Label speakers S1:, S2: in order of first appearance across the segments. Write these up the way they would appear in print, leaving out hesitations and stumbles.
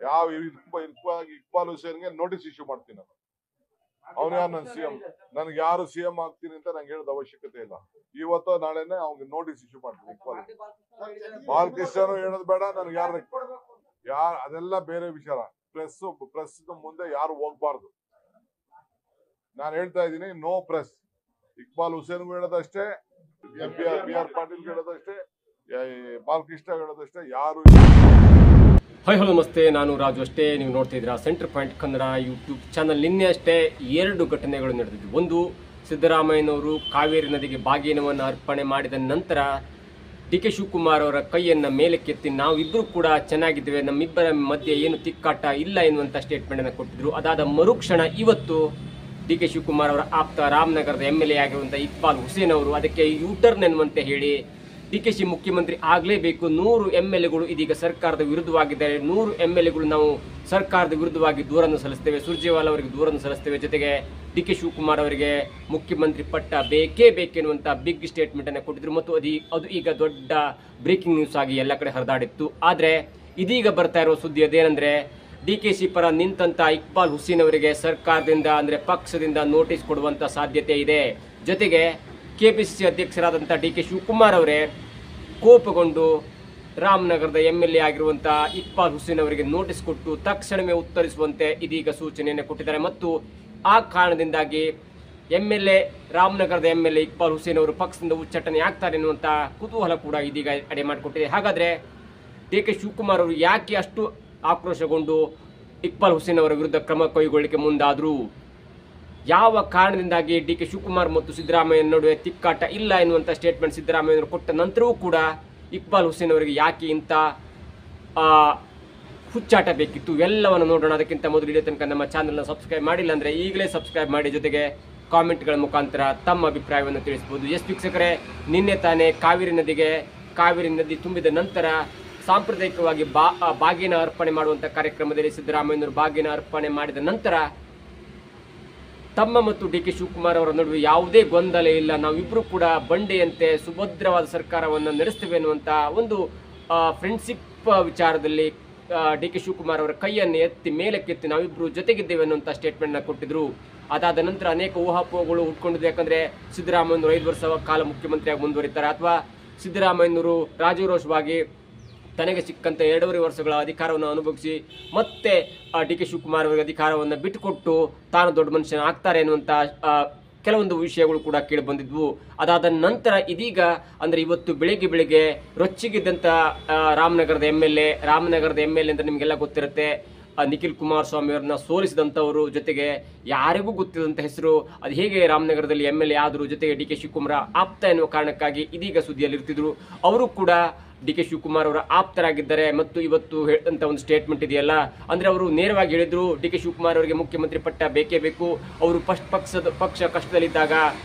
S1: ಯಾವ Iqbal ಹುಸೇನ್ಗೆ notice issue ಮಾಡ್ತೀನಿ ನಾನು. ಅವನು ಯಾರು ನನ್ನ ಸಿಎಂ? ನನ್ಗೆ ಯಾರು ಸಿಎಂ ಆಗ್ತೀನಿ ಅಂತ ನಂಗೆ ಹೇಳೋದ ಅವಶ್ಯಕತೆ ಇಲ್ಲ. ಇವತ್ತು ನಾಳೆನೆ ಅವ್ನಿಗೆ ನೋಟಿಸ್ ಇಶ್ಯೂ ಮಾಡ್ತೀನಿ. ಇಕ್ಬಾಲ್ ಬಾಲಕೃಷ್ಣನು ಹೇಳೋದು ಬೇಡ, ನನ್ಗೆ ಅದೆಲ್ಲ ಬೇರೆ ವಿಚಾರ. ಪ್ರೆಸ್ ಮುಂದೆ ಯಾರು ಹೋಗ್ಬಾರ್ದು. ನಾನು ಹೇಳ್ತಾ ಇದ್ದೀನಿ, ನೋ ಪ್ರೆಸ್. ಇಕ್ಬಾಲ್ ಹುಸೇನ್ಗೂ ಹೇಳೋದಷ್ಟೇ, ಬಿ ಆರ್ ಪಾಟೀಲ್ ಹೇಳೋದಷ್ಟೇ, ಬಾಲಕೃಷ್ಣ ಹೇಳೋದಷ್ಟೇ. ಯಾರು
S2: ಹಾಯ್ ಹಲೋ ನಮಸ್ತೆ, ನಾನು ರಾಜು ಅಷ್ಟೇ. ನೀವು ನೋಡ್ತಾ ಇದ್ದೀರಾ centre point Kannada YouTube channel. ನಿನ್ನೆ ಅಷ್ಟೇ 2 ಘಟನೆಗಳು ನಡೆದಿದ್ದು. ಒಂದು, ಸಿದ್ದರಾಮಯ್ಯನವರು ಕಾವೇರಿ ನದಿಗೆ ಬಾಗಿನವನ್ನು ಅರ್ಪಣೆ ಮಾಡಿದ ನಂತರ ಡಿ.ಕೆ. ಶಿವಕುಮಾರ್ ಅವರ ಕೈಯನ್ನು ಮೇಲಕ್ಕೆತ್ತಿ ನಾವಿಬ್ಬರು ಕೂಡ ಚೆನ್ನಾಗಿದ್ದೇವೆ, ನಮ್ಮಿಬ್ಬರ ಮಧ್ಯೆ ಏನು ತಿಕ್ಕಾಟ ಇಲ್ಲ ಎನ್ನುವಂಥ ಸ್ಟೇಟ್ಮೆಂಟ್ ಅನ್ನು ಕೊಟ್ಟಿದ್ರು. ಅದಾದ ಮರುಕ್ಷಣ ಇವತ್ತು ಡಿ.ಕೆ. ಶಿವಕುಮಾರ್ ಅವರ ಆಪ್ತ ರಾಮನಗರದ MLA ಆಗಿರುವಂಥ ಇಕ್ಬಾಲ್ ಹುಸೇನ್ ಅವರು ಅದಕ್ಕೆ ಯೂಟರ್ನ್ ಎನ್ನುವಂತೆ ಹೇಳಿ ಡಿ.ಕೆ.ಶಿ ಮುಖ್ಯಮಂತ್ರಿ ಆಗಲೇಬೇಕು, 100 MLAಗಳು ಇದೀಗ ಸರ್ಕಾರದ ವಿರುದ್ಧವಾಗಿದ್ದಾರೆ, 100 MLAಗಳು ನಾವು ಸರ್ಕಾರದ ವಿರುದ್ಧವಾಗಿ ದೂರನ್ನು ಸಲ್ಲಿಸ್ತೇವೆ, ಸುರ್ಜೇವಾಲಾ ಅವರಿಗೆ ದೂರನ್ನು ಸಲ್ಲಿಸ್ತೇವೆ, ಜೊತೆಗೆ ಡಿ.ಕೆ. ಶಿವಕುಮಾರ್ ಅವರಿಗೆ ಮುಖ್ಯಮಂತ್ರಿ ಪಟ್ಟ ಬೇಕೇ ಬೇಕೆನ್ನುವಂಥ ಬಿಗ್ ಸ್ಟೇಟ್ಮೆಂಟ್ ಅನ್ನು ಕೊಟ್ಟಿದ್ರು. ಮತ್ತು ಅದು ಈಗ ದೊಡ್ಡ ಬ್ರೇಕಿಂಗ್ ನ್ಯೂಸ್ ಆಗಿ ಎಲ್ಲ ಕಡೆ ಹರಿದಾಡಿತ್ತು. ಆದರೆ ಇದೀಗ ಬರ್ತಾ ಇರೋ ಸುದ್ದಿ ಅದೇನೆಂದ್ರೆ, ಡಿ.ಕೆ.ಶಿ ಪರ ನಿಂತಂತ ಇಕ್ಬಾಲ್ ಹುಸೇನ್ ಅವರಿಗೆ ಸರ್ಕಾರದಿಂದ ಅಂದ್ರೆ ಪಕ್ಷದಿಂದ ನೋಟಿಸ್ ಕೊಡುವಂತ ಸಾಧ್ಯತೆ ಇದೆ. ಜೊತೆಗೆ ಕೆಪಿಸಿಸಿ ಅಧ್ಯಕ್ಷರಾದಂಥ ಡಿ.ಕೆ. ಶಿವಕುಮಾರ್ ಅವರೇ ಕೋಪಗೊಂಡು ರಾಮನಗರದ MLA ಆಗಿರುವಂಥ ಇಕ್ಬಾಲ್ ಹುಸೇನ್ ಅವರಿಗೆ ನೋಟಿಸ್ ಕೊಟ್ಟು ತಕ್ಷಣವೇ ಉತ್ತರಿಸುವಂತೆ ಇದೀಗ ಸೂಚನೆಯನ್ನು ಕೊಟ್ಟಿದ್ದಾರೆ. ಮತ್ತು ಆ ಕಾರಣದಿಂದಾಗಿ ರಾಮನಗರದ MLA ಇಕ್ಬಾಲ್ ಹುಸೇನ್ ಅವರು ಪಕ್ಷದಿಂದ ಉಚ್ಚಾಟನೆ ಆಗ್ತಾರೆ ಎನ್ನುವಂಥ ಕುತೂಹಲ ಕೂಡ ಇದೀಗ ಅಡೆ ಮಾಡಿಕೊಟ್ಟಿದೆ. ಹಾಗಾದ್ರೆ ಡಿ.ಕೆ. ಶಿವಕುಮಾರ್ ಅವರು ಯಾಕೆ ಅಷ್ಟು ಆಕ್ರೋಶಗೊಂಡು ಇಕ್ಬಾಲ್ ಹುಸೇನ್ ಅವರ ವಿರುದ್ಧ ಕ್ರಮ ಕೈಗೊಳ್ಳಲಿಕ್ಕೆ ಮುಂದಾದ್ರು? ಯಾವ ಕಾರಣದಿಂದಾಗಿ ಡಿ.ಕೆ. ಶಿವಕುಮಾರ್ ಮತ್ತು ಸಿದ್ದರಾಮಯ್ಯ ನಡುವೆ ತಿಕ್ಕಾಟ ಇಲ್ಲ ಎನ್ನುವಂಥ ಸ್ಟೇಟ್ಮೆಂಟ್ ಸಿದ್ದರಾಮಯ್ಯನವರು ಕೊಟ್ಟ ನಂತರವೂ ಕೂಡ ಇಕ್ಬಾಲ್ ಹುಸೇನ್ ಅವರಿಗೆ ಯಾಕೆ ಇಂಥ ಹುಚ್ಚಾಟ ಬೇಕಿತ್ತು? ಎಲ್ಲವನ್ನು ನೋಡೋಣ. ಅದಕ್ಕಿಂತ ಮೊದಲು ಇಡೀ ತನಕ ನಮ್ಮ ಚಾನಲ್ನ ಸಬ್ಸ್ಕ್ರೈಬ್ ಮಾಡಿಲ್ಲ ಅಂದರೆ ಈಗಲೇ ಸಬ್ಸ್ಕ್ರೈಬ್ ಮಾಡಿ, ಜೊತೆಗೆ ಕಾಮೆಂಟ್ಗಳ ಮುಖಾಂತರ ತಮ್ಮ ಅಭಿಪ್ರಾಯವನ್ನು ತಿಳಿಸಬಹುದು. ವೀಕ್ಷಕರೇ, ನಿನ್ನೆ ತಾನೇ ಕಾವೇರಿ ನದಿ ತುಂಬಿದ ನಂತರ ಸಾಂಪ್ರದಾಯಿಕವಾಗಿ ಬಾಗಿನ ಅರ್ಪಣೆ ಮಾಡುವಂಥ ಕಾರ್ಯಕ್ರಮದಲ್ಲಿ ಸಿದ್ದರಾಮಯ್ಯನವರು ಬಾಗಿನ ಅರ್ಪಣೆ ಮಾಡಿದ ನಂತರ ತಮ್ಮ ಮತ್ತು ಡಿ.ಕೆ. ಶಿವಕುಮಾರ್ ಅವರ ನಡುವೆ ಯಾವುದೇ ಗೊಂದಲ ಇಲ್ಲ, ನಾವಿಬ್ಬರು ಕೂಡ ಬಂಡೆಯಂತೆ ಸುಭದ್ರವಾದ ಸರ್ಕಾರವನ್ನು ನಡೆಸ್ತೇವೆ ಅನ್ನುವಂಥ ಒಂದು ಫ್ರೆಂಡ್ಶಿಪ್ ವಿಚಾರದಲ್ಲಿ ಡಿ.ಕೆ. ಶಿವಕುಮಾರ್ ಅವರ ಕೈಯನ್ನು ಎತ್ತಿ ಮೇಲಕ್ಕೆತ್ತಿ ನಾವಿಬ್ಬರು ಜೊತೆಗಿದ್ದೇವೆ ಅನ್ನುವಂಥ ಸ್ಟೇಟ್ಮೆಂಟ್ನ ಕೊಟ್ಟಿದ್ರು. ಅದಾದ ನಂತರ ಅನೇಕ ಊಹಾಪೋಹಗಳು ಉಟ್ಕೊಂಡಿದ್ದು. ಯಾಕಂದರೆ ಸಿದ್ದರಾಮಯ್ಯನವರು 5 ವರ್ಷ ಕಾಲ ಮುಖ್ಯಮಂತ್ರಿಯಾಗಿ ಮುಂದುವರಿತಾರೆ, ಅಥವಾ ಸಿದ್ದರಾಮಯ್ಯನವರು ರಾಜಾರೋಷವಾಗಿ ತನಗೆ ಸಿಕ್ಕಂತ 2.5 ವರ್ಷಗಳ ಅಧಿಕಾರವನ್ನು ಅನುಭವಿಸಿ ಮತ್ತೆ ಡಿ.ಕೆ. ಶಿವಕುಮಾರ್ ಅವರಿಗೆ ಅಧಿಕಾರವನ್ನು ಬಿಟ್ಟುಕೊಟ್ಟು ತಾನು ದೊಡ್ಡ ಮನುಷ್ಯನ ಆಗ್ತಾರೆ ಎನ್ನುವಂಥ ಕೆಲವೊಂದು ವಿಷಯಗಳು ಕೂಡ ಕೇಳಿ ಬಂದಿದ್ವು. ಅದಾದ ನಂತರ ಇದೀಗ ಅಂದ್ರೆ ಇವತ್ತು ಬೆಳಿಗ್ಗೆ ರೊಚ್ಚಿಗಿದ್ದಂತ ರಾಮನಗರದ MLA ಅಂತ ನಿಮಗೆಲ್ಲ ಗೊತ್ತಿರುತ್ತೆ, ನಿಖಿಲ್ ಕುಮಾರಸ್ವಾಮಿ ಅವರನ್ನ ಸೋಲಿಸಿದಂಥವರು, ಜೊತೆಗೆ ಯಾರಿಗೂ ಗೊತ್ತಿದ್ದಂಥ ಹೆಸರು, ಅದು ಹೇಗೆ ರಾಮನಗರದಲ್ಲಿ MLA ಆದರೂ, ಜೊತೆಗೆ ಡಿ.ಕೆ. ಶಿವಕುಮಾರ್ ಆಪ್ತ ಎನ್ನುವ ಕಾರಣಕ್ಕಾಗಿ ಇದೀಗ ಸುದ್ದಿಯಲ್ಲಿ ಇರ್ತಿದ್ರು. ಅವರು ಕೂಡ ಡಿ.ಕೆ. ಶಿವಕುಮಾರ್ ಅವರ ಆಪ್ತರಾಗಿದ್ದಾರೆ. ಮತ್ತು ಇವತ್ತು ಹೇಳಿದಂಥ ಒಂದು ಸ್ಟೇಟ್ಮೆಂಟ್ ಇದೆಯಲ್ಲ, ಅಂದ್ರೆ ಅವರು ನೇರವಾಗಿ ಹೇಳಿದ್ರು ಡಿ.ಕೆ. ಶಿವಕುಮಾರ್ ಅವರಿಗೆ ಮುಖ್ಯಮಂತ್ರಿ ಪಟ್ಟ ಬೇಕೇ ಬೇಕು. ಅವರು ಪಕ್ಷ ಕಷ್ಟದಲ್ಲಿದ್ದಾಗ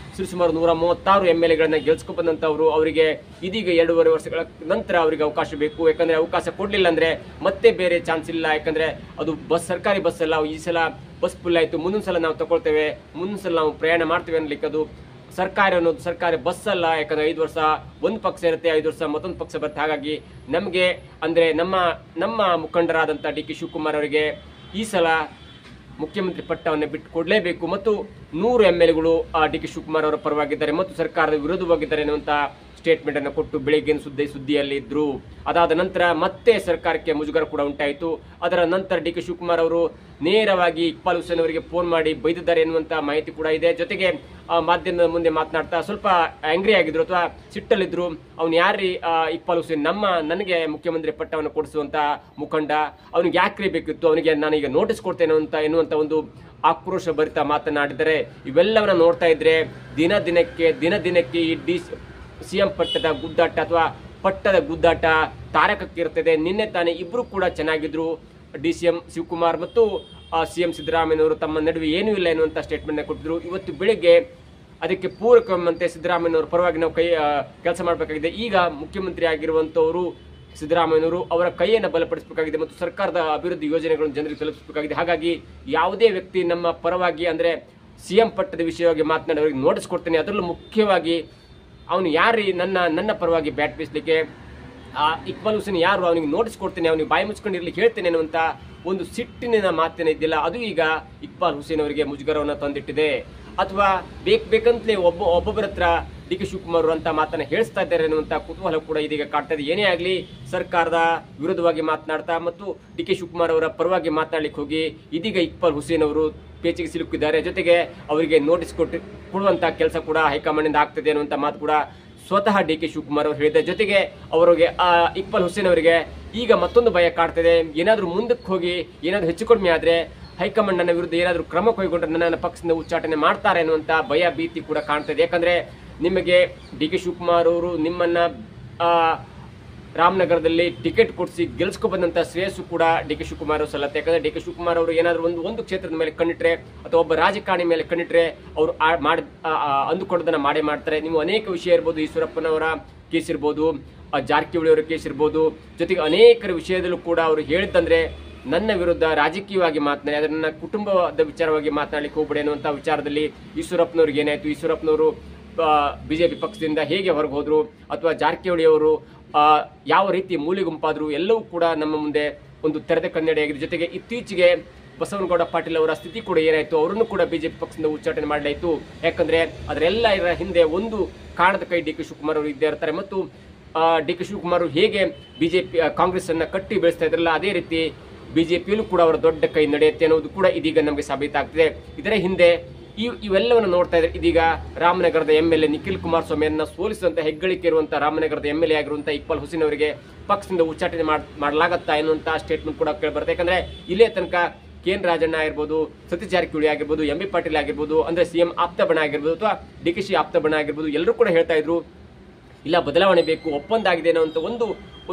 S2: ಸುಮಾರು 136 MLAಗಳನ್ನ ಗೆಲ್ಸ್ಕೊಂಡು ಬಂದಂಥವ್ರು, ಅವರಿಗೆ ಇದೀಗ 2.5 ವರ್ಷಗಳ ನಂತರ ಅವರಿಗೆ ಅವಕಾಶ ಬೇಕು. ಯಾಕಂದ್ರೆ ಅವಕಾಶ ಕೊಡ್ಲಿಲ್ಲ ಅಂದ್ರೆ ಮತ್ತೆ ಬೇರೆ ಚಾನ್ಸ್ ಇಲ್ಲ. ಯಾಕಂದ್ರೆ ಅದು ಸರ್ಕಾರಿ ಬಸ್ ಅಲ್ಲ, ಈ ಸಲ ಬಸ್ ಫುಲ್ ಆಯ್ತು, ಮುಂದಿನ ಸಲ ನಾವು ತಗೊಳ್ತೇವೆ, ಮುಂದಿನ ಸಲ ನಾವು ಪ್ರಯಾಣ ಮಾಡ್ತೇವೆ ಅನ್ಲಿಕ್ಕೆ ಅದು ಸರ್ಕಾರಿ ಬಸ್ ಅಲ್ಲ. ಯಾಕಂದ್ರೆ 5 ವರ್ಷ ಒಂದು ಪಕ್ಷ ಇರುತ್ತೆ, 5 ವರ್ಷ ಮತ್ತೊಂದು ಪಕ್ಷ ಬರುತ್ತೆ. ಹಾಗಾಗಿ ನಮಗೆ ಅಂದ್ರೆ ನಮ್ಮ ಮುಖಂಡರಾದಂಥ ಡಿ.ಕೆ. ಶಿವಕುಮಾರ್ ಅವರಿಗೆ ಈ ಸಲ ಮುಖ್ಯಮಂತ್ರಿ ಪಟ್ಟವನ್ನು ಬಿಟ್ಟು ಕೊಡಲೇಬೇಕು. ಮತ್ತು 100 MLAಗಳು ಡಿ.ಕೆ. ಶಿವಕುಮಾರ್ ಅವರ ಪರವಾಗಿದ್ದಾರೆ ಮತ್ತು ಸರ್ಕಾರದ ವಿರೋಧವಾಗಿದ್ದಾರೆ ಎನ್ನುವಂಥ ಸ್ಟೇಟ್ಮೆಂಟ್ ಅನ್ನು ಕೊಟ್ಟು ಬೆಳಿಗ್ಗೆ ಸುದ್ದಿಯಲ್ಲಿ ಇದ್ರು. ಅದಾದ ನಂತರ ಮತ್ತೆ ಸರ್ಕಾರಕ್ಕೆ ಮುಜುಗರ ಕೂಡ ಉಂಟಾಯಿತು. ಅದರ ನಂತರ ಡಿ.ಕೆ. ಶಿವಕುಮಾರ್ ಅವರು ನೇರವಾಗಿ ಇಕ್ಬಾಲ್ ಹುಸೇನ್ ಅವರಿಗೆ ಫೋನ್ ಮಾಡಿ ಬೈದಿದ್ದಾರೆ ಎನ್ನುವಂತ ಮಾಹಿತಿ ಕೂಡ ಇದೆ. ಜೊತೆಗೆ ಮಾಧ್ಯಮದ ಮುಂದೆ ಮಾತನಾಡ್ತಾ ಸ್ವಲ್ಪ ಆಂಗ್ರಿ ಆಗಿದ್ರು ಅಥವಾ ಸಿಟ್ಟಲ್ಲಿದ್ರು. ಅವ್ನು ಯಾರ್ರಿ ಇಕ್ಬಾಲ್ ಹುಸೇನ್, ನನಗೆ ಮುಖ್ಯಮಂತ್ರಿ ಪಟ್ಟವನ್ನು ಕೊಡಿಸುವಂತ ಮುಖಂಡ, ಅವ್ನಿಗೆ ಯಾಕ್ರಿ ಬೇಕಿತ್ತು, ಅವನಿಗೆ ನಾನೀಗ ನೋಟಿಸ್ ಕೊಡ್ತೇನೆ ಎನ್ನುವಂತ ಒಂದು ಆಕ್ರೋಶ ಭರಿತ ಮಾತನಾಡಿದರೆ. ಇವೆಲ್ಲವನ್ನ ನೋಡ್ತಾ ಇದ್ರೆ ದಿನ ದಿನಕ್ಕೆ ಈ ಸಿಎಂ ಪಟ್ಟದ ಗುದ್ದಾಟ ಅಥವಾ ಪಟ್ಟದ ಗುದ್ದಾಟ ತಾರಕಕ್ಕಿರುತ್ತದೆ. ನಿನ್ನೆ ತಾನೇ ಇಬ್ರು ಕೂಡ ಚೆನ್ನಾಗಿದ್ರು, ಡಿ.ಸಿ.ಎಂ ಶಿವಕುಮಾರ್ ಮತ್ತು ಸಿಎಂ ಸಿದ್ದರಾಮಯ್ಯನವರು ತಮ್ಮ ನಡುವೆ ಏನೂ ಇಲ್ಲ ಎನ್ನುವಂಥ ಸ್ಟೇಟ್ಮೆಂಟ್ ಕೊಟ್ಟಿದ್ರು. ಇವತ್ತು ಬೆಳಿಗ್ಗೆ ಅದಕ್ಕೆ ಪೂರಕವಂತೆ ಸಿದ್ದರಾಮಯ್ಯನವರ ಪರವಾಗಿ ನಾವು ಕೆಲಸ ಮಾಡಬೇಕಾಗಿದೆ. ಈಗ ಮುಖ್ಯಮಂತ್ರಿ ಆಗಿರುವಂತವರು ಸಿದ್ದರಾಮಯ್ಯನವರು ಅವರ ಕೈಯನ್ನು ಬಲಪಡಿಸಬೇಕಾಗಿದೆ ಮತ್ತು ಸರ್ಕಾರದ ಅಭಿವೃದ್ಧಿ ಯೋಜನೆಗಳನ್ನು ಜನರಿಗೆ ತಲುಪಿಸಬೇಕಾಗಿದೆ. ಹಾಗಾಗಿ ಯಾವುದೇ ವ್ಯಕ್ತಿ ನಮ್ಮ ಪರವಾಗಿ ಅಂದ್ರೆ ಸಿಎಂ ಪಟ್ಟದ ವಿಷಯವಾಗಿ ಮಾತನಾಡೋರಿಗೆ ನೋಟಿಸ್ ಕೊಡ್ತೇನೆ, ಅದರಲ್ಲೂ ಮುಖ್ಯವಾಗಿ ಅವನು ಯಾರು ನನ್ನ ಪರವಾಗಿ ಬ್ಯಾಟ್ ಬೀಸಲಿಕ್ಕೆ ಆ ಇಕ್ಬಾಲ್ ಹುಸೇನ್ ಯಾರು, ಅವನಿಗೆ ನೋಟಿಸ್ ಕೊಡ್ತೇನೆ, ಅವನಿಗೆ ಬಾಯಿ ಮುಚ್ಕೊಂಡಿರ್ಲಿಕ್ಕೆ ಹೇಳ್ತೇನೆ ಅನ್ನುವಂತ ಒಂದು ಸಿಟ್ಟಿನ ಮಾತೇನ ಇದ್ದಿಲ್ಲ, ಅದು ಈಗ ಇಕ್ಬಾಲ್ ಹುಸೇನ್ ಅವರಿಗೆ ಮುಜುಗರವನ್ನು ತಂದಿಟ್ಟಿದೆ. ಅಥವಾ ಬೇಕಂತಲೇ ಒಬ್ಬೊಬ್ಬರ ಹತ್ರ ಡಿ ಕೆ ಶಿವಕುಮಾರ್ ಅಂತ ಮಾತನ್ನ ಹೇಳಿಸ್ತಾ ಇದ್ದಾರೆ ಅನ್ನುವಂತ ಕುತೂಹಲ ಕೂಡ ಇದೀಗ ಕಾಡ್ತದೆ. ಏನೇ ಆಗಲಿ ಸರ್ಕಾರದ ವಿರುದ್ಧವಾಗಿ ಮಾತನಾಡ್ತಾ ಮತ್ತು ಡಿ ಕೆ ಶಿವಕುಮಾರ್ ಅವರ ಪರವಾಗಿ ಮಾತನಾಡ್ಲಿಕ್ಕೆ ಹೋಗಿ ಇದೀಗ ಇಕ್ಬಾಲ್ ಹುಸೇನ್ ಅವರು ಪೇಚಿಗೆ ಸಿಲುಕಿದ್ದಾರೆ. ಜೊತೆಗೆ ಅವರಿಗೆ ನೋಟಿಸ್ ಕೊಡುವಂತ ಕೆಲಸ ಕೂಡ ಹೈಕಮಾಂಡ್ ಇಂದ ಆಗ್ತದೆ ಅನ್ನುವಂತ ಮಾತು ಕೂಡ ಸ್ವತಃ ಡಿ ಕೆ ಶಿವಕುಮಾರ್ ಅವರು ಹೇಳಿದ್ದಾರೆ. ಜೊತೆಗೆ ಅವರಿಗೆ ಇಕ್ಬಾಲ್ ಹುಸೇನ್ ಅವರಿಗೆ ಈಗ ಮತ್ತೊಂದು ಭಯ ಕಾಡ್ತದೆ. ಏನಾದ್ರೂ ಮುಂದಕ್ಕೆ ಹೋಗಿ ಏನಾದ್ರೂ ಹೆಚ್ಚು ಕಡಿಮೆ ಆದ್ರೆ ಹೈಕಮಾಂಡ್ ನನ್ನ ವಿರುದ್ಧ ಏನಾದ್ರೂ ಕ್ರಮ ಕೈಗೊಂಡ್ರೆ ನನ್ನ ಪಕ್ಷದಿಂದ ಉಚ್ಚಾಟನೆ ಮಾಡ್ತಾರೆ ಅನ್ನುವಂತ ಭಯ ಭೀತಿ ಕೂಡ ಕಾಣ್ತದೆ. ಯಾಕಂದ್ರೆ ನಿಮಗೆ ಡಿ ಕೆ ಶಿವಕುಮಾರ್ ಅವರು ನಿಮ್ಮನ್ನ ರಾಮನಗರದಲ್ಲಿ ಟಿಕೆಟ್ ಕೊಡಿಸಿ ಗೆಲ್ಸ್ಕೊ ಬಂದಂತ ಶ್ರೇಯಸ್ಸು ಕೂಡ ಡಿ ಕೆ ಶಿವಕುಮಾರ್ ಅವರು ಸಲ್ಲತ್ತೆ. ಯಾಕಂದ್ರೆ ಡಿ ಕೆ ಶಿವಕುಮಾರ್ ಅವರು ಏನಾದ್ರು ಒಂದು ಕ್ಷೇತ್ರದ ಮೇಲೆ ಕಣ್ಣಿಟ್ರೆ ಅಥವಾ ಒಬ್ಬ ರಾಜಕಾರಣಿ ಮೇಲೆ ಕಣ್ಣಿಟ್ರೆ ಅವರು ಅಂದುಕೊಂಡದನ್ನ ಮಾಡೇ ಮಾಡ್ತಾರೆ. ನೀವು ಅನೇಕ ವಿಷಯ ಇರ್ಬೋದು, ಈಶ್ವರಪ್ಪನವರ ಕೇಸ್ ಇರ್ಬೋದು, ಜಾರಕಿಹೊಳಿ ಅವರ ಕೇಸ್ ಇರ್ಬೋದು, ಜೊತೆಗೆ ಅನೇಕರ ವಿಷಯದಲ್ಲೂ ಕೂಡ ಅವರು ಹೇಳಿದಂದ್ರೆ ನನ್ನ ವಿರುದ್ಧ ರಾಜಕೀಯವಾಗಿ ಮಾತನಾಡಿ ಅದರ ನನ್ನ ಕುಟುಂಬದ ವಿಚಾರವಾಗಿ ಮಾತನಾಡಲಿಕ್ಕೆ ಹೋಗ್ಬಿಡಿ ಅನ್ನುವಂಥ ವಿಚಾರದಲ್ಲಿ ಈಶ್ವರಪ್ಪನವ್ರಿಗೆ ಏನಾಯ್ತು, ಈಶ್ವರಪ್ಪನವರು ಬಿಜೆಪಿ ಪಕ್ಷದಿಂದ ಹೇಗೆ ಹೊರಗೆ ಹೋದ್ರು ಅಥವಾ ಜಾರಕಿಹೊಳಿ ಅವರು ಯಾವ ರೀತಿ ಮೂಲೆ ಗುಂಪಾದ್ರು ಎಲ್ಲವೂ ಕೂಡ ನಮ್ಮ ಮುಂದೆ ಒಂದು ತೆರೆದ ಕನ್ನಡಿಯಾಗಿದೆ. ಜೊತೆಗೆ ಇತ್ತೀಚೆಗೆ ಬಸವನಗೌಡ ಪಾಟೀಲ್ ಅವರ ಸ್ಥಿತಿ ಕೂಡ ಏನಾಯ್ತು, ಅವರನ್ನು ಕೂಡ ಬಿಜೆಪಿ ಪಕ್ಷದಿಂದ ಉಚ್ಚಾಟನೆ ಮಾಡಲಾಯಿತು. ಯಾಕಂದ್ರೆ ಅದರೆಲ್ಲ ಹಿಂದೆ ಒಂದು ಕಾರಣದ ಕೈ ಡಿ ಕೆ ಶಿವಕುಮಾರ್ ಅವರು ಇದ್ದೇ ಇರ್ತಾರೆ. ಮತ್ತು ಡಿ ಕೆ ಶಿವಕುಮಾರ್ ಅವರು ಹೇಗೆ ಬಿಜೆಪಿ ಕಾಂಗ್ರೆಸ್ ಅನ್ನ ಕಟ್ಟಿ ಬೆಳೆಸ್ತಾ ಇದ್ರಲ್ಲ ಅದೇ ರೀತಿ ಬಿಜೆಪಿಯಲ್ಲೂ ಕೂಡ ಅವರ ದೊಡ್ಡ ಕೈ ನಡೆಯುತ್ತೆ ಅನ್ನೋದು ಕೂಡ ಇದೀಗ ನಮಗೆ ಸಾಬೀತಾಗ್ತಿದೆ. ಇದರ ಹಿಂದೆ ಇವೆಲ್ಲವನ್ನು ನೋಡ್ತಾ ಇದ್ರೆ ಇದೀಗ ರಾಮನಗರದ MLA ನಿಖಿಲ್ ಕುಮಾರಸ್ವಾಮಿಯನ್ನ ಸೋಲಿಸುವಂತ ಹೆಗ್ಗಳಿಕೆ ಇರುವಂತಹ ರಾಮನಗರದ MLA ಆಗಿರುವಂತಹ ಇಕ್ಬಾಲ್ ಹುಸೇನ್ ಅವರಿಗೆ ಪಕ್ಷದಿಂದ ಉಚ್ಚಾಟನೆ ಮಾಡಲಾಗತ್ತಾ ಎನ್ನುವಂತ ಸ್ಟೇಟ್ಮೆಂಟ್ ಕೂಡ ಕೇಳಿಬರುತ್ತೆ. ಯಾಕಂದ್ರೆ ಇಲ್ಲೇ ತನಕ KN ರಾಜಣ್ಣ ಆಗಿರ್ಬೋದು, ಸತೀಶ್ ಜಾರಕಿಹೊಳಿ ಆಗಿರ್ಬೋದು, MB ಪಾಟೀಲ್ ಆಗಿರ್ಬೋದು, ಅಂದ್ರೆ CM ಆಪ್ತ ಬಣ ಆಗಿರ್ಬೋದು ಅಥವಾ DK ಆಪ್ತ ಬಣ ಆಗಿರ್ಬೋದು, ಎಲ್ಲರೂ ಕೂಡ ಹೇಳ್ತಾ ಇದ್ರು ಇಲ್ಲ ಬದಲಾವಣೆ ಬೇಕು, ಒಪ್ಪಂದ ಆಗಿದೆ ಅನ್ನೋ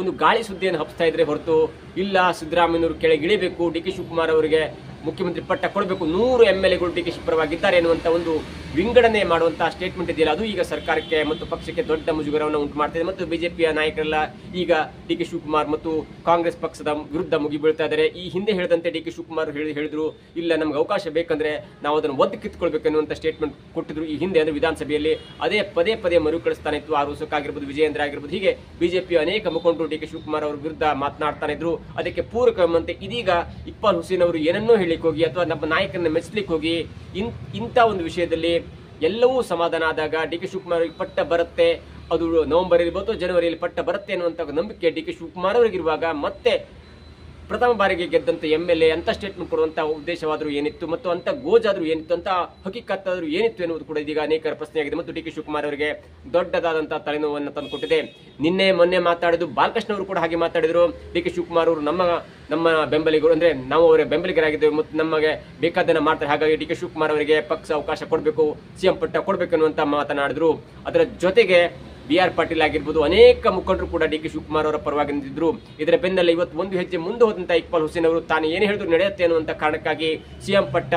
S2: ಒಂದು ಗಾಳಿ ಸುದ್ದಿಯನ್ನು ಹಬ್ಸ್ತಾ ಇದ್ರೆ ಹೊರತು ಇಲ್ಲ ಸಿದ್ದರಾಮಯ್ಯನವರು ಕೆಳಗಿಳಿಬೇಕು, ಡಿ ಕೆ ಶಿವಕುಮಾರ್ ಅವರಿಗೆ ಮುಖ್ಯಮಂತ್ರಿ ಪಟ್ಟ ಕೊಡಬೇಕು, 100 MLAಗಳು ಡಿ ಕೆ ಶಿ ಪರವಾಗಿದ್ದಾರೆ ಎನ್ನುವಂತ ಒಂದು ವಿಂಗಡಣೆ ಮಾಡುವಂತಹ ಸ್ಟೇಟ್ಮೆಂಟ್ ಇದೆಯಲ್ಲ ಅದು ಈಗ ಸರ್ಕಾರಕ್ಕೆ ಮತ್ತು ಪಕ್ಷಕ್ಕೆ ದೊಡ್ಡ ಮುಜುಗರವನ್ನು ಉಂಟು ಮಾಡ್ತಿದೆ. ಮತ್ತು ಬಿಜೆಪಿಯ ನಾಯಕರೆಲ್ಲ ಈಗ ಡಿ ಕೆ ಶಿವಕುಮಾರ್ ಮತ್ತು ಕಾಂಗ್ರೆಸ್ ಪಕ್ಷದ ವಿರುದ್ಧ ಮುಗಿಬೀಳ್ತಾ ಇದ್ದಾರೆ. ಈ ಹಿಂದೆ ಹೇಳಿದಂತೆ ಡಿ ಕೆ ಶಿವಕುಮಾರ್ ಹೇಳಿದ್ರು ಇಲ್ಲ ನಮ್ಗೆ ಅವಕಾಶ ಬೇಕಂದ್ರೆ ನಾವು ಅದನ್ನು ಒದ್ದು ಕಿತ್ಕೊಳ್ಬೇಕು ಅನ್ನುವಂತ ಸ್ಟೇಟ್ಮೆಂಟ್ ಕೊಟ್ಟಿದ್ರು ಈ ಹಿಂದೆ. ಅಂದ್ರೆ ವಿಧಾನಸಭೆಯಲ್ಲಿ ಅದೇ ಪದೇ ಮರುಕಳಿಸ್ತಾನೆ ಇತ್ತು. ಆರ್ ಉಸಕ್ ಆಗಿರ್ಬೋದು, ವಿಜಯೇಂದ್ರ ಆಗಿರ್ಬೋದು, ಹೀಗೆ ಬಿಜೆಪಿಯ ಅನೇಕ ಮುಖಂಡರು ಡಿ ಕೆ ಶಿವಕುಮಾರ್ ಅವರ ವಿರುದ್ಧ ಮಾತನಾಡ್ತಾನೆ ಇದ್ರು. ಅದಕ್ಕೆ ಪೂರಕವಂತೆ ಇದೀಗ ಇಕ್ಬಾಲ್ ಹುಸೇನ್ ಅವರು ಏನನ್ನೋ ಹೇಳಿಕ್ ಹೋಗಿ ಅಥವಾ ನಮ್ಮ ನಾಯಕರನ್ನ ಮೆಚ್ಚಲಿಕ್ಕೆ ಹೋಗಿ ಇಂಥ ಒಂದು ವಿಷಯದಲ್ಲಿ ಎಲ್ಲವೂ ಸಮಾಧಾನ ಆದಾಗ ಡಿ ಕೆ ಶಿವಕುಮಾರ್ ಅವರಿಗೆ ಪಟ್ಟ ಬರುತ್ತೆ, ಅದು ನವೆಂಬರ್ ಇರ್ಬೋದು ಜನವರಿಯಲ್ಲಿ ಪಟ್ಟ ಬರುತ್ತೆ ಅನ್ನುವಂಥ ನಂಬಿಕೆ ಡಿ ಕೆ ಶಿವಕುಮಾರ್ ಅವರಿಗಿರುವಾಗ ಮತ್ತೆ ಪ್ರಥಮ ಬಾರಿಗೆ ಗೆದ್ದಂತ MLA ಅಂತ ಸ್ಟೇಟ್ಮೆಂಟ್ ಕೊಡುವಂತ ಉದ್ದೇಶವಾದರೂ ಏನಿತ್ತು ಮತ್ತು ಅಂತ ಗೋಜಾದ್ರೂ ಏನಿತ್ತು ಅಂತ ಹಕೀಕತ್ತಾದ್ರೂ ಏನಿತ್ತು ಎನ್ನುವುದು ಕೂಡ ಇದೀಗ ಅನೇಕರ ಪ್ರಶ್ನೆಯಾಗಿದೆ. ಮತ್ತು ಡಿ ಕೆ ಶಿವಕುಮಾರ್ ಅವರಿಗೆ ದೊಡ್ಡದಾದಂತಹ ತಲೆನೋವನ್ನು ತಂದುಕೊಟ್ಟಿದೆ. ಮೊನ್ನೆ ಮಾತಾಡಿದ್ದು ಬಾಲಕೃಷ್ಣ ಅವರು ಕೂಡ ಹಾಗೆ ಮಾತಾಡಿದ್ರು. ಡಿ ಕೆ ಶಿವಕುಮಾರ್ ಅವರು ನಮ್ಮ ಬೆಂಬಲಿಗರು, ಅಂದ್ರೆ ನಾವು ಅವರ ಬೆಂಬಲಿಗರಾಗಿದ್ದೇವೆ ಮತ್ತು ನಮಗೆ ಬೇಕಾದನ್ನ ಮಾಡ್ತಾರೆ, ಹಾಗಾಗಿ ಡಿ ಕೆ ಶಿವಕುಮಾರ್ ಅವರಿಗೆ ಪಕ್ಷ ಅವಕಾಶ ಕೊಡಬೇಕು, CM ಪಟ್ಟ ಕೊಡಬೇಕು ಅನ್ನುವಂತ ಮಾತನಾಡಿದ್ರು. ಅದರ ಜೊತೆಗೆ BR ಪಾಟೀಲ್ ಆಗಿರ್ಬೋದು ಅನೇಕ ಮುಖಂಡರು ಕೂಡ ಡಿ ಕೆ ಶಿವಕುಮಾರ್ ಅವರ ಪರವಾಗಿ ನಿಂತಿದ್ರು. ಇದರ ಬೆನ್ನಲ್ಲೇ ಇವತ್ತು ಒಂದು ಹೆಜ್ಜೆ ಮುಂದೆ ಹೋದಂತ ಇಕ್ಬಾಲ್ ಹುಸೇನ್ ಅವರು ತಾನು ಏನು ಹೇಳಿದ್ರು ನಡೆಯುತ್ತೆ ಅನ್ನುವಂತ ಕಾರಣಕ್ಕಾಗಿ CM ಪಟ್ಟ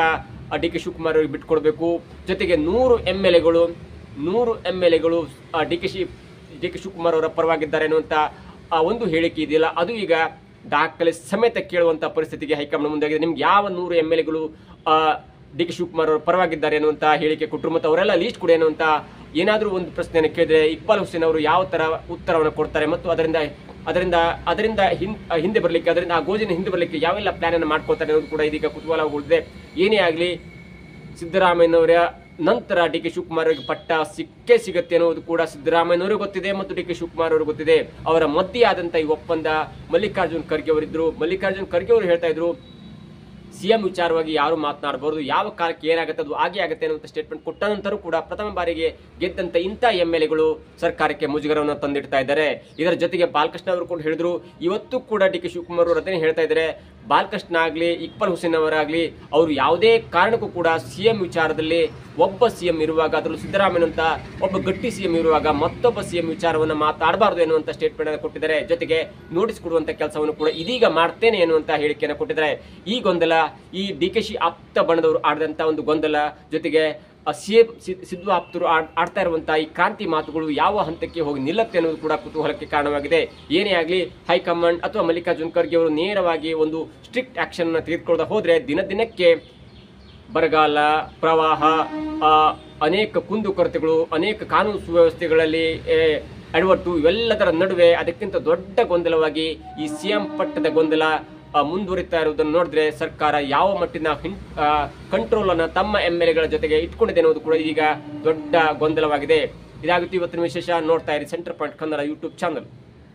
S2: ಡಿ ಕೆ ಶಿವಕುಮಾರ್ ಅವರಿಗೆ ಬಿಟ್ಕೊಡ್ಬೇಕು, ಜೊತೆಗೆ 100 MLAಗಳು ಡಿ ಕೆ ಶಿವಕುಮಾರ್ ಅವರ ಪರವಾಗಿದ್ದಾರೆ ಅನ್ನುವಂತ ಒಂದು ಹೇಳಿಕೆ ಇದೆಯಲ್ಲ ಅದು ಈಗ ದಾಖಲೆ ಸಮೇತ ಕೇಳುವಂತ ಪರಿಸ್ಥಿತಿಗೆ ಹೈಕಮಾಂಡ್ ಮುಂದಾಗಿದೆ. ನಿಮ್ಗೆ ಯಾವ 100 MLAಗಳು ಡಿ ಕೆ ಶಿವಕುಮಾರ್ ಅವರು ಪರವಾಗಿದ್ದಾರೆ ಅನ್ನುವಂತ ಹೇಳಿಕೆ ಕೊಟ್ಟರು ಮತ್ತು ಅವರೆಲ್ಲ ಲೀಸ್ಟ್ ಕೊಡಿ ಅನ್ನುವಂತ ಏನಾದ್ರೂ ಒಂದು ಪ್ರಶ್ನೆಯನ್ನು ಕೇಳಿದ್ರೆ ಇಕ್ಬಾಲ್ ಹುಸೇನ್ ಅವರು ಯಾವ ತರ ಉತ್ತರವನ್ನು ಕೊಡ್ತಾರೆ ಮತ್ತು ಅದರಿಂದ ಹಿಂದೆ ಬರಲಿಕ್ಕೆ ಅದರಿಂದ ಆ ಗೋಜಿನ ಹಿಂದೆ ಬರಲಿಕ್ಕೆ ಯಾವೆಲ್ಲ ಪ್ಲಾನ್ ಅನ್ನು ಮಾಡ್ಕೊಳ್ತಾರೆ ಅನ್ನೋದು ಕೂಡ ಇದೀಗ ಕುತೂಹಲಗೊಳ್ಳಿದೆ. ಏನೇ ಆಗಲಿ ಸಿದ್ದರಾಮಯ್ಯನವರ ನಂತರ ಡಿ ಕೆ ಶಿವಕುಮಾರ್ ಅವರಿಗೆ ಪಟ್ಟ ಸಿಗುತ್ತೆ ಅನ್ನೋದು ಕೂಡ ಸಿದ್ದರಾಮಯ್ಯನವರಿಗೆ ಗೊತ್ತಿದೆ ಮತ್ತು ಡಿ ಕೆ ಶಿವಕುಮಾರ್ ಅವರು ಗೊತ್ತಿದೆ. ಅವರ ಮಧ್ಯೆ ಆದಂತ ಈ ಒಪ್ಪಂದ ಮಲ್ಲಿಕಾರ್ಜುನ್ ಖರ್ಗೆ ಅವರಿದ್ರು. ಮಲ್ಲಿಕಾರ್ಜುನ್ ಖರ್ಗೆ ಅವರು ಹೇಳ್ತಾ ಇದ್ರು CM ವಿಚಾರವಾಗಿ ಯಾರು ಮಾತನಾಡಬಹುದು, ಯಾವ ಕಾಲಕ್ಕೆ ಏನಾಗುತ್ತೆ ಅದು ಹಾಗೆ ಆಗುತ್ತೆ ಅನ್ನುವಂಥ ಸ್ಟೇಟ್ಮೆಂಟ್ ಕೊಟ್ಟ ನಂತರ ಕೂಡ ಪ್ರಥಮ ಬಾರಿಗೆ ಗೆದ್ದಂತ ಇಂಥ MLAಗಳು ಸರ್ಕಾರಕ್ಕೆ ಮುಜುಗರವನ್ನು ತಂದಿಡ್ತಾ ಇದ್ದಾರೆ. ಇದರ ಜೊತೆಗೆ ಬಾಲಕೃಷ್ಣ ಅವರು ಕೂಡ ಹೇಳಿದ್ರು, ಇವತ್ತು ಕೂಡ ಡಿ ಕೆ ಶಿವಕುಮಾರ್ ಅವರು ಅದನ್ನೇ ಹೇಳ್ತಾ ಇದ್ದಾರೆ, ಬಾಲಕೃಷ್ಣ ಆಗಲಿ ಇಕ್ಬಾಲ್ ಹುಸೇನ್ ಅವರಾಗಲಿ ಅವರು ಯಾವುದೇ ಕಾರಣಕ್ಕೂ ಕೂಡ CM ವಿಚಾರದಲ್ಲಿ ಒಬ್ಬ CM ಇರುವಾಗ ಅದರಲ್ಲೂ ಸಿದ್ದರಾಮಯ್ಯನಂತ ಒಬ್ಬ ಗಟ್ಟಿ CM ಇರುವಾಗ ಮತ್ತೊಬ್ಬ CM ವಿಚಾರವನ್ನು ಮಾತಾಡಬಾರದು ಎನ್ನುವಂತ ಸ್ಟೇಟ್ಮೆಂಟ್ ಅನ್ನು ಕೊಟ್ಟಿದ್ದಾರೆ. ಜೊತೆಗೆ ನೋಟಿಸ್ ಕೊಡುವಂತ ಕೆಲಸವನ್ನು ಕೂಡ ಇದೀಗ ಮಾಡ್ತೇನೆ ಎನ್ನುವಂತ ಹೇಳಿಕೆಯನ್ನು ಕೊಟ್ಟಿದ್ದಾರೆ. ಈ ಗೊಂದಲ, ಈ ಡಿ ಕೆ ಶಿ ಆಪ್ತ ಬಣದವರು ಆಡಿದಂತ ಒಂದು ಗೊಂದಲ, ಜೊತೆಗೆ ಸಿದ್ದು ಆಪ್ತರು ಆಡ್ತಾ ಇರುವಂತಹ ಈ ಕ್ರಾಂತಿ ಮಾತುಗಳು ಯಾವ ಹಂತಕ್ಕೆ ಹೋಗಿ ನಿಲ್ಲತ್ತೆ ಅನ್ನೋದು ಕೂಡ ಕುತೂಹಲಕ್ಕೆ ಕಾರಣವಾಗಿದೆ. ಏನೇ ಆಗಲಿ ಹೈಕಮಾಂಡ್ ಅಥವಾ ಮಲ್ಲಿಕಾರ್ಜುನ್ ಖರ್ಗೆ ಅವರು ನೇರವಾಗಿ ಒಂದು ಸ್ಟ್ರಿಕ್ಟ್ ಆಕ್ಷನ್ ಅನ್ನು ತೆಗೆದುಕೊಳ್ಳದೆ ಹೋದ್ರೆ ದಿನಕ್ಕೆ ಬರಗಾಲ, ಪ್ರವಾಹ, ಅನೇಕ ಕುಂದುಕೊರತೆಗಳು, ಅನೇಕ ಕಾನೂನು ಸುವ್ಯವಸ್ಥೆಗಳಲ್ಲಿ ಎಡವಟ್ಟು ಇವೆಲ್ಲದರ ನಡುವೆ ಅದಕ್ಕಿಂತ ದೊಡ್ಡ ಗೊಂದಲವಾಗಿ ಈ ಸಿಎಂ ಪಟ್ಟದ ಗೊಂದಲ ಮುಂದುವರಿತಾ ಇರುವುದನ್ನು ನೋಡಿದ್ರೆ ಸರ್ಕಾರ ಯಾವ ಮಟ್ಟಿನ ಕಂಟ್ರೋಲ್ ಅನ್ನ ತಮ್ಮ MLA ಗಳ ಜೊತೆಗೆ ಇಟ್ಕೊಂಡಿದೆ ಅನ್ನೋದು ಕೂಡ ಈಗ ದೊಡ್ಡ ಗೊಂದಲವಾಗಿದೆ. ಇದಾಗಿತ್ತು ಇವತ್ತಿನ ವಿಶೇಷ. ನೋಡ್ತಾ ಇರಿ centre point Kannada YouTube channel.